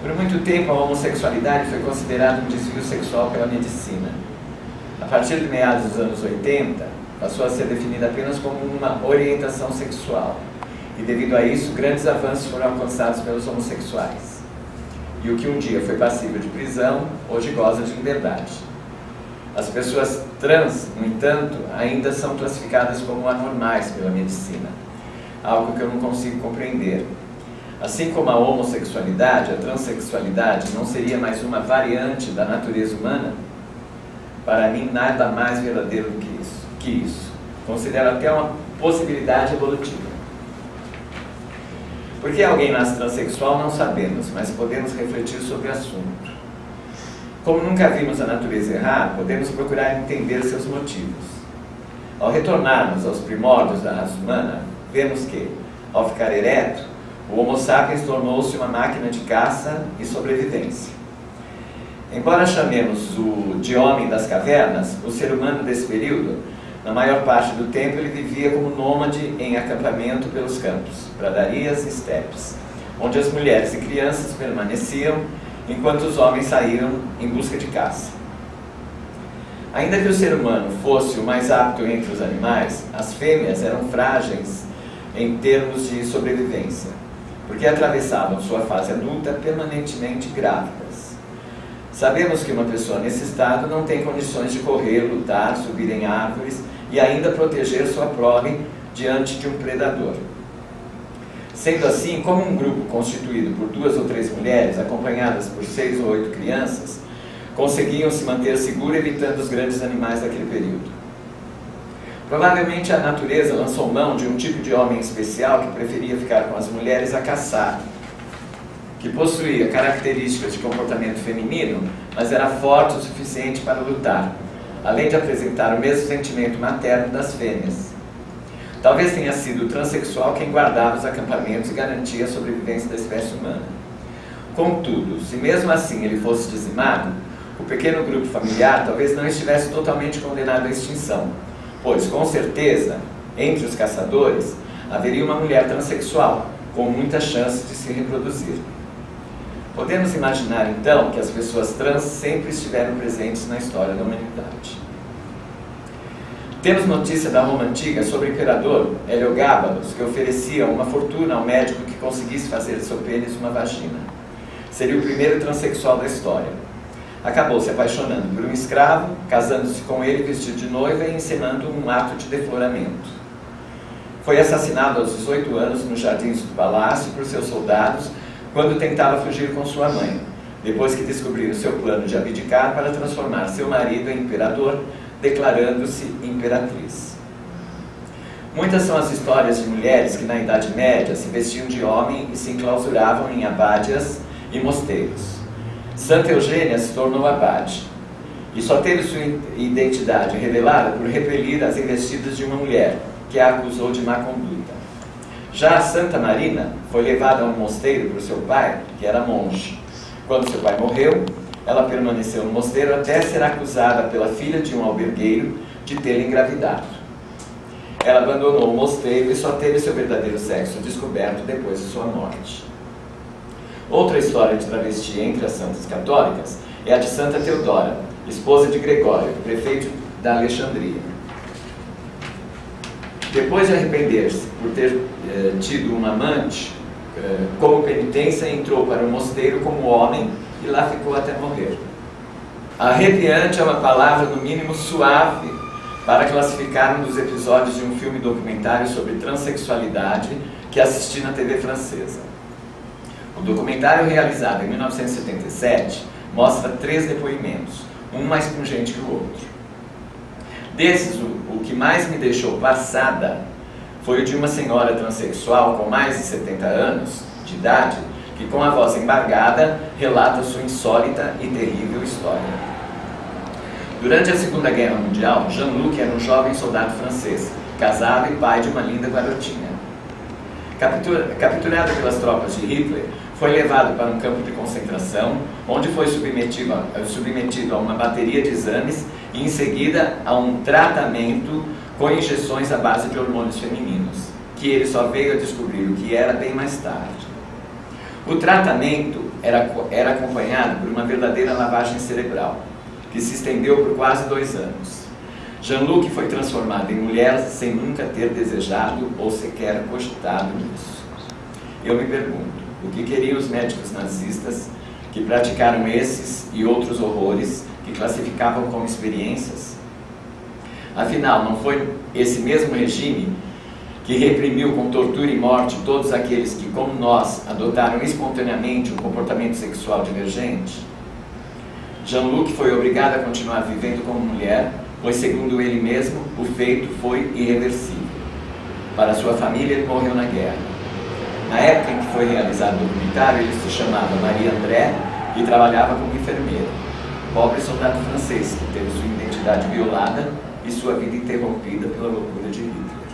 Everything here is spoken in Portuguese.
Por muito tempo, a homossexualidade foi considerada um desvio sexual pela medicina. A partir de meados dos anos 80, passou a ser definida apenas como uma orientação sexual. E devido a isso, grandes avanços foram alcançados pelos homossexuais. E o que um dia foi passível de prisão, hoje goza de liberdade. As pessoas trans, no entanto, ainda são classificadas como anormais pela medicina, algo que eu não consigo compreender. Assim como a homossexualidade, a transexualidade não seria mais uma variante da natureza humana, para mim nada mais verdadeiro do que isso. Considero até uma possibilidade evolutiva. Por que alguém nasce transexual não sabemos, mas podemos refletir sobre o assunto. Como nunca vimos a natureza errar, podemos procurar entender seus motivos. Ao retornarmos aos primórdios da raça humana, vemos que, ao ficar ereto, o Homo sapiens tornou-se uma máquina de caça e sobrevivência. Embora chamemos o de homem das cavernas, o ser humano desse período, na maior parte do tempo ele vivia como nômade em acampamento pelos campos, pradarias e estepes, onde as mulheres e crianças permaneciam enquanto os homens saíram em busca de caça. Ainda que o ser humano fosse o mais apto entre os animais, as fêmeas eram frágeis em termos de sobrevivência, porque atravessavam sua fase adulta permanentemente grávidas. Sabemos que uma pessoa nesse estado não tem condições de correr, lutar, subir em árvores e ainda proteger sua prole diante de um predador. Sendo assim, como um grupo constituído por 2 ou 3 mulheres, acompanhadas por 6 ou 8 crianças, conseguiam se manter seguro evitando os grandes animais daquele período. Provavelmente a natureza lançou mão de um tipo de homem especial que preferia ficar com as mulheres a caçar, que possuía características de comportamento feminino, mas era forte o suficiente para lutar, além de apresentar o mesmo sentimento materno das fêmeas. Talvez tenha sido o transexual quem guardava os acampamentos e garantia a sobrevivência da espécie humana. Contudo, se mesmo assim ele fosse dizimado, o pequeno grupo familiar talvez não estivesse totalmente condenado à extinção, pois, com certeza, entre os caçadores, haveria uma mulher transexual, com muita chance de se reproduzir. Podemos imaginar, então, que as pessoas trans sempre estiveram presentes na história da humanidade. Temos notícia da Roma Antiga sobre o imperador Heliogábalos, que oferecia uma fortuna ao médico que conseguisse fazer de seu pênis uma vagina. Seria o primeiro transexual da história. Acabou se apaixonando por um escravo, casando-se com ele vestido de noiva e encenando um ato de defloramento. Foi assassinado aos 18 anos nos jardins do palácio por seus soldados quando tentava fugir com sua mãe, depois que descobriram seu plano de abdicar para transformar seu marido em imperador, declarando-se imperatriz. Muitas são as histórias de mulheres que na Idade Média se vestiam de homem e se enclausuravam em abádias e mosteiros. Santa Eugênia se tornou abade e só teve sua identidade revelada por repelir as investidas de uma mulher que a acusou de má conduta. Já a Santa Marina foi levada a um mosteiro por seu pai, que era monge. Quando seu pai morreu, ela permaneceu no mosteiro até ser acusada pela filha de um albergueiro de tê-la engravidado. Ela abandonou o mosteiro e só teve seu verdadeiro sexo descoberto depois de sua morte. Outra história de travesti entre as santas católicas é a de Santa Teodora, esposa de Gregório, prefeito da Alexandria. Depois de arrepender-se por ter tido um amante, como penitência entrou para o mosteiro como homem e lá ficou até morrer. Arrepiante é uma palavra no mínimo suave para classificar um dos episódios de um filme documentário sobre transexualidade que assisti na TV francesa. O documentário, realizado em 1977, mostra 3 depoimentos, um mais pungente que o outro. Desses, o que mais me deixou passada foi o de uma senhora transexual com mais de 70 anos de idade, que com a voz embargada relata sua insólita e terrível história. Durante a Segunda Guerra Mundial, Jean-Luc era um jovem soldado francês, casado e pai de uma linda garotinha. Capturado pelas tropas de Hitler, foi levado para um campo de concentração, onde foi submetido a uma bateria de exames e em seguida a um tratamento com injeções à base de hormônios femininos, que ele só veio a descobrir o que era bem mais tarde. O tratamento era acompanhado por uma verdadeira lavagem cerebral, que se estendeu por quase 2 anos. Jean-Luc foi transformado em mulher sem nunca ter desejado ou sequer cogitado nisso. Eu me pergunto, o que queriam os médicos nazistas que praticaram esses e outros horrores que classificavam como experiências? Afinal, não foi esse mesmo regime que reprimiu com tortura e morte todos aqueles que, como nós, adotaram espontaneamente um comportamento sexual divergente? Jean-Luc foi obrigado a continuar vivendo como mulher, pois, segundo ele mesmo, o feito foi irreversível. Para sua família, ele morreu na guerra. Na época em que foi realizado o documentário, ele se chamava Marie André e trabalhava como enfermeira. Pobre soldado francês que teve sua identidade violada e sua vida interrompida pela loucura de Hitler.